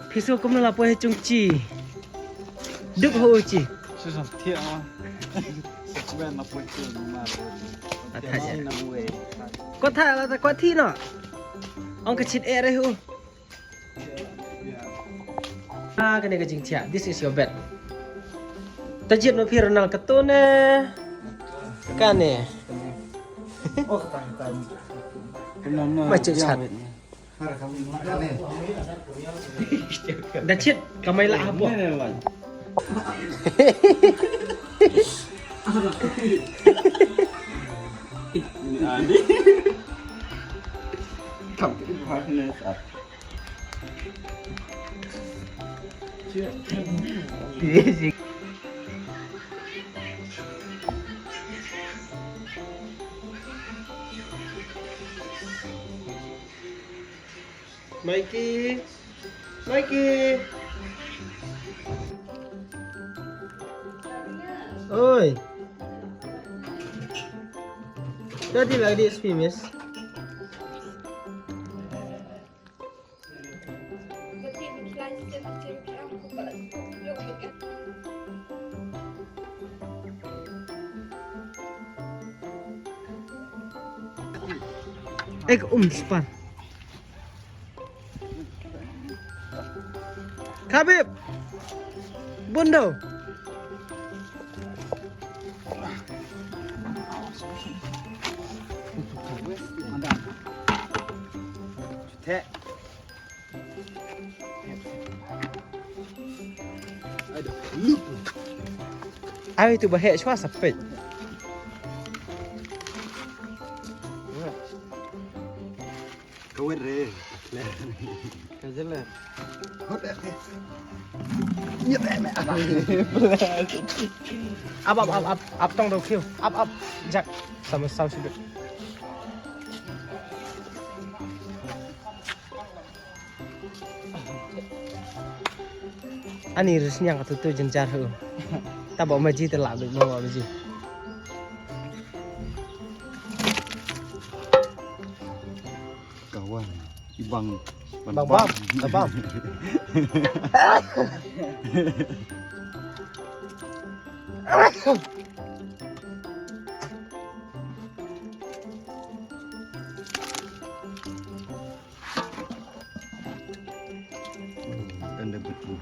Pisau kamu lah pohe cungci. Duk ho uci. Susah tiap ah. Sebenarnya nak pergi mana? Atas je. Nak buat. Kau tak lah kau ti no. Ong kecil air hu. Ah, kena kejing cia. This is your bed. Tajid no pironal ketune. Kane. Oh, tak. Kenapa? Macam cat. Dah cit, kamai lah apa? Adi. Tapi partner sat. Mikey. Mikey. Oi. Jadi like this miss. Span. Khabib. Bundo. Teh. Ayo itu bahaya cuma sepet. Kau re. Kajelah. Up tong do kill. Up jak sama sama sudut. Ani resnya katutu jencar hu. Ta bawa maji telak bawa maji. Kawan, ibang Bang. Tanda betul.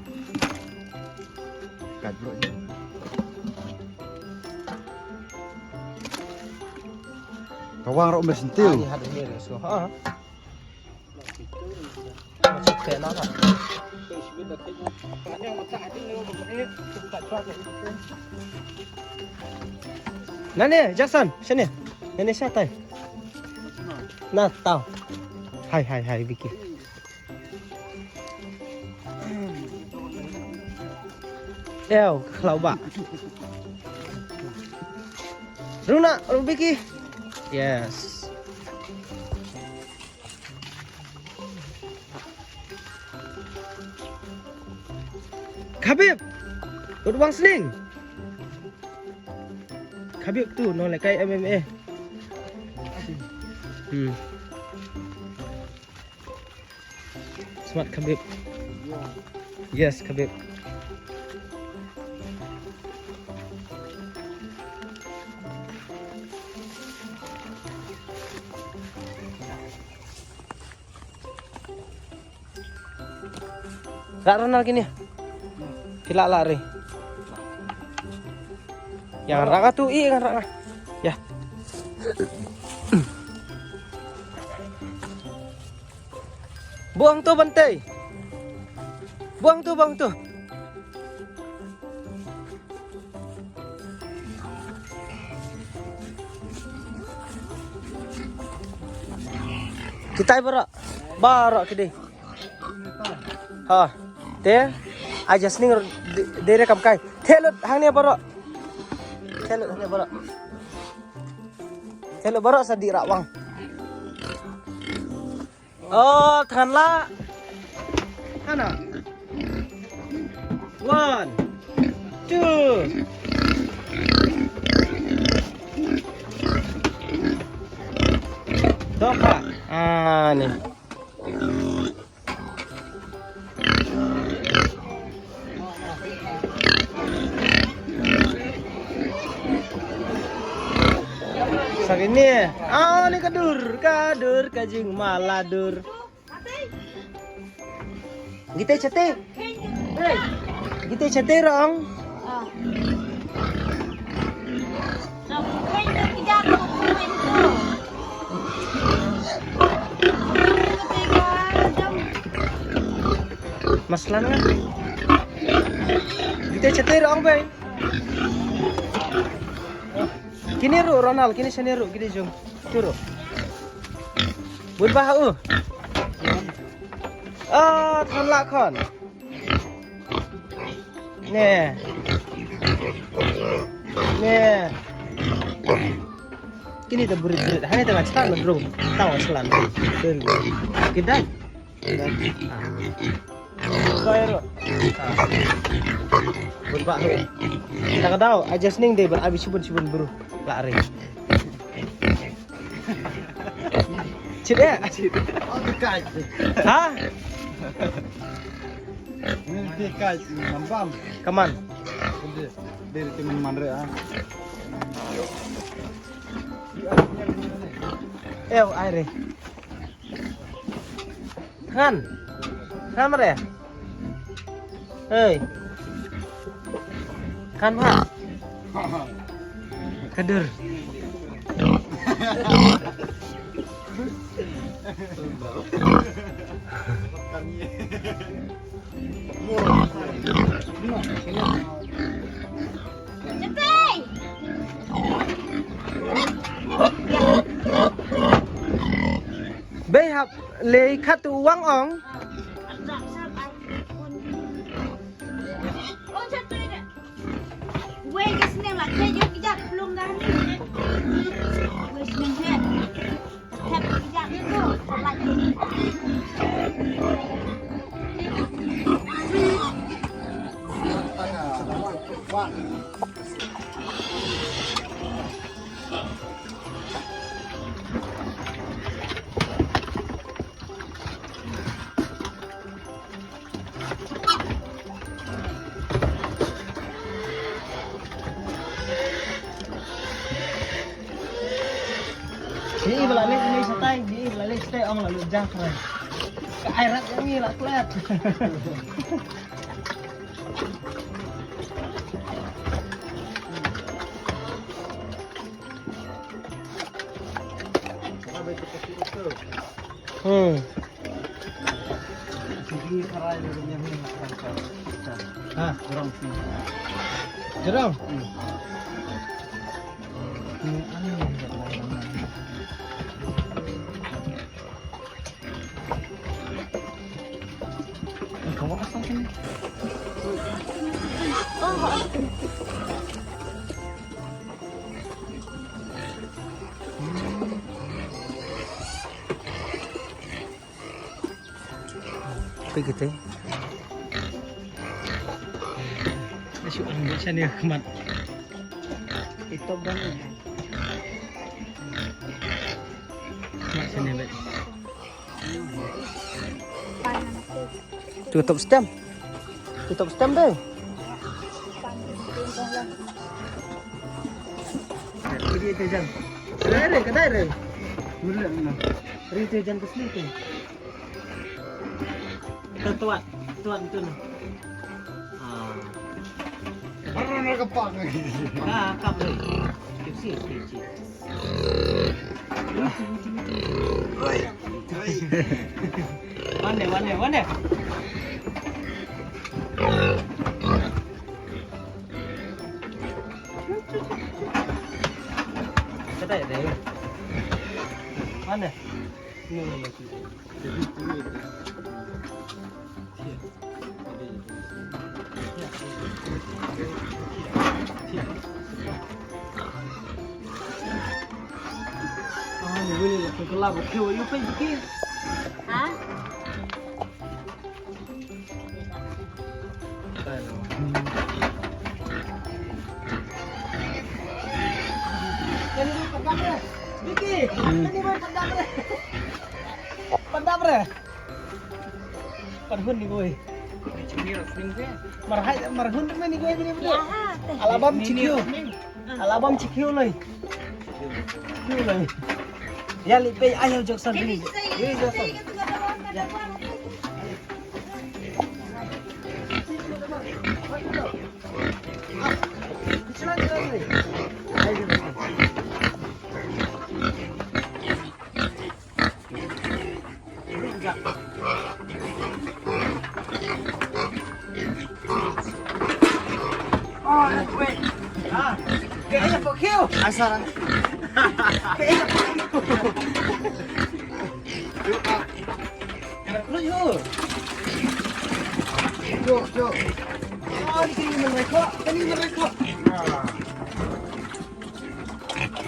Kat bro. Kawan rok bersentil. Ani hadu ni so. Ha. Macam kena tak? Nani, Jackson, sini. Nani siapa? Nah, tahu. Hai, Vicky. Kalau bak. Runa, Vicky. Yes. Khabib, udah bang sening. Khabib tu nolak kayak MMA. Smart Khabib. Yes, Khabib. Gak renal gini. Tidak lari. Yang raka tuh, yang raka. Ya. Buang tuh bantai. Buang tuh. Kita barok kini. Ha. Te aja sning dere kam kai thelut hangnya borok thelut borok sadi rawang oh thanla kana 1 2 Doka nih Ini, ini kadur kajing maladur. Kita cete. Kita cete rong. Maslan kan? Kita cete rong bay. Kini ru Ronald, kini sini ru, kini jom, curu. Berbah thon lak kon. Nè. Kini dah burit-burit, hanya tengah celan bro, tahu celan. Kita. Kau berbah tak tahu, aja sening deh berabis cibun bro, lari. Cid ya? Oh, dekat. Hah? Ini dekat, nambam. Kaman? Dari teman mandre ah. Air. Kan mana ya? Hei. Kan Pak? Kader. Behap le khatu uang ong. Ini balik ini setai, ini balik setai ong lalu jangkar. Ke airat yang ini lah kuat. Ah, jerong. Jerong. Ini aneh. Kamu asal sini. Apa gitu? Masih orang Indonesia nih kemat. Itu banget. Kemat sini lagi. Tutup stem deh. Pergi itu jam. Kedai deh. Mulai mana? Pergi itu jam ke sini tuh. Tuan itu nah. Baru nak kepak lagi. Kap deh. Sip. Mana? Kedai deh. Mana? Ini lagi. Ini lah kelab kau you pay dikit. Hah? Ini padam deh. Diki. Ini boy padam deh. Padam deh. Padhun nih boy. Marhun nih boy ini. Alabam cikyu loi. Ya lipe ayaw Jackson dili. Dili Jackson. Oh, wait. Kayaknya po kill. Asal. Kayaknya po kill. Lu yuk. Yuk. Oh, ini mereka.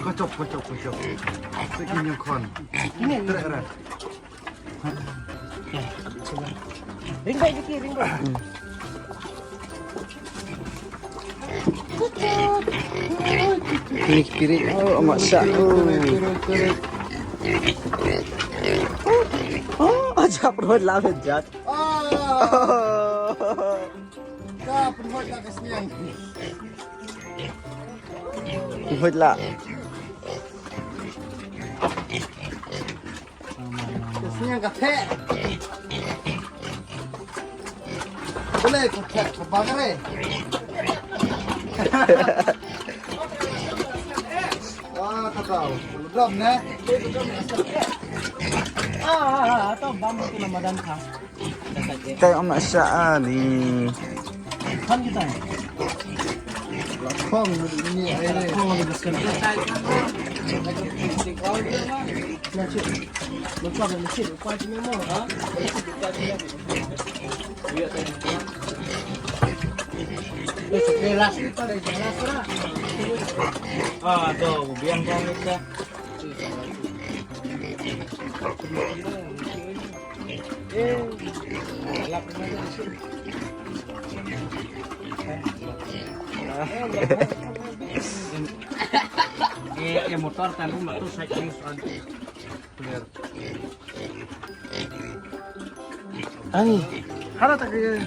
Kocok. Segini kon. Ini Terus. ring bay. Ini kiri. Oh, maksa. Oh, aja perut lawan jat. Ka perbuat tak kesniang. Perut lah. Kesniang kafe. Boleh kafe kebakare. Wah, kakao. Belum ne? Atau bambu tu nama dan kah? Kayak maksa ni. Kan kita. Kong ini air. Kau bebaskan. Lupa dan mesin, lupa cuma mau, ah? Jelas itu ada jelas lah. Ah, tuh, biang kong kita. Motor tadi mbak tuh saya clear. Ani, Ada tak kayak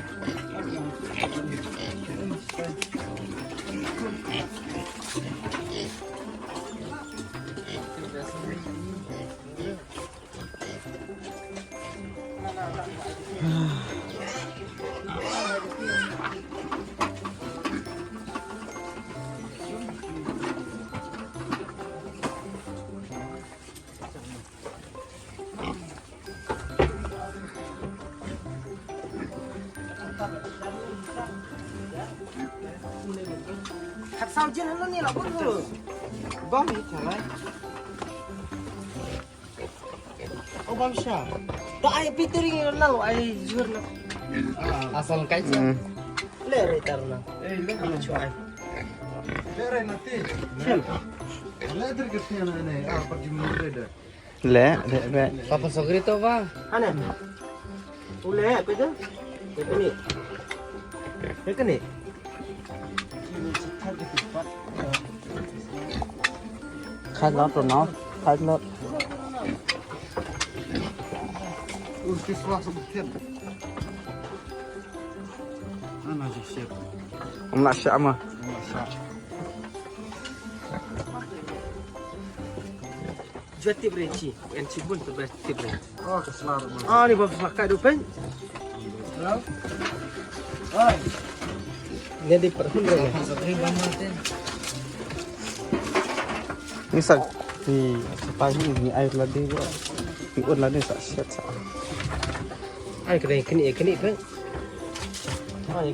hak saujen halo ni lah pun tu. Bam ni cara. Oh bam sya. Tak ay pitering lalu ay jur lah. asal kaca. Le retar lah. Le kalau cuai. Lere nanti. Lere kesniang ini. Pergi menurut Le. Papa Sogrito bang. Ana. Ule apa tu? Ini. Ini. Khai lót rồi nó. Khai lót. Urus wah sebutkan. Ana siap. Maksa mah. Jati berinci. Berinci pun terbesti berinci. Oh, keselar. Ah ni bapak pakai dupen. Hello. Ini di perhun berapa? Misal di sepagi ni air lagi buat. Piun lagi tak siap sah. Ay keni kan?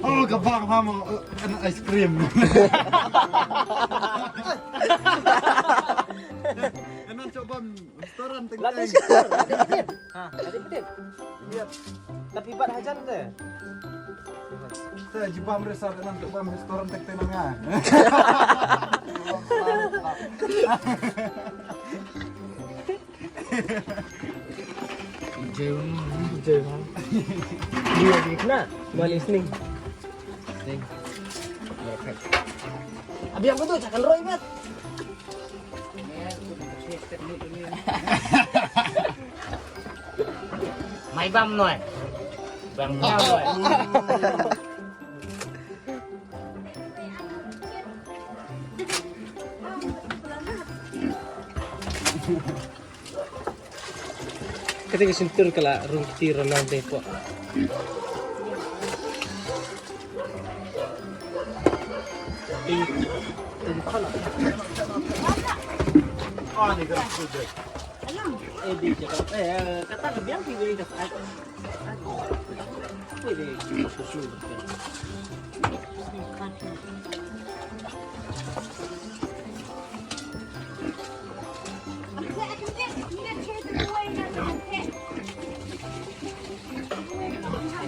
Oh, kebang mama es krim. Enak coba restoran tengah. Latih sih. Tadi betul. Iya. Tapi pada hajar tu. Saya jibam restoran enak coba restoran tengah. Jauh. Dia di mana? Malis ni. Abi yang betul cakap Roy bet. Mai bam noi. Bam nhau rồi. ketika sentur kala rung tiro nanti po. Ah, ni gerak sudah. Di cakap, kata kebiang tinggal di dekat. Ini susu.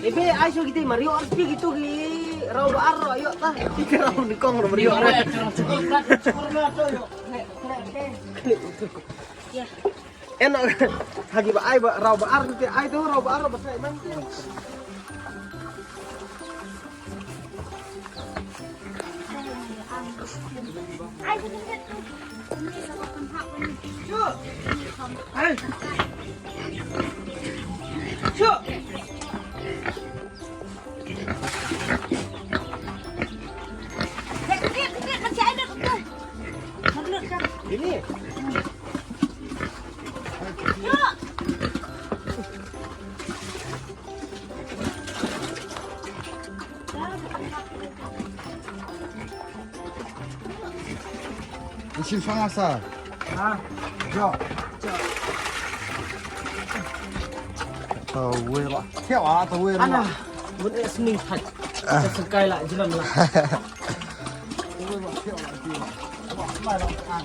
Ibe, ayo kita Mario Arpi gitu ki. Raw baaro ayo tah. Kita raw nikong Mario. Ya. Enak kan? Hagi ba ay ba raw baar nanti ay tuh raw baar basta iman tuh. Ay. Cuk. Ini. Isin fangasa. Ah, Jo. Tao quê lại. Theo à, tao quê ana. Mun es ning hat. Sesukai lah jelam lah. Theo lại kìa. Lại lại ăn.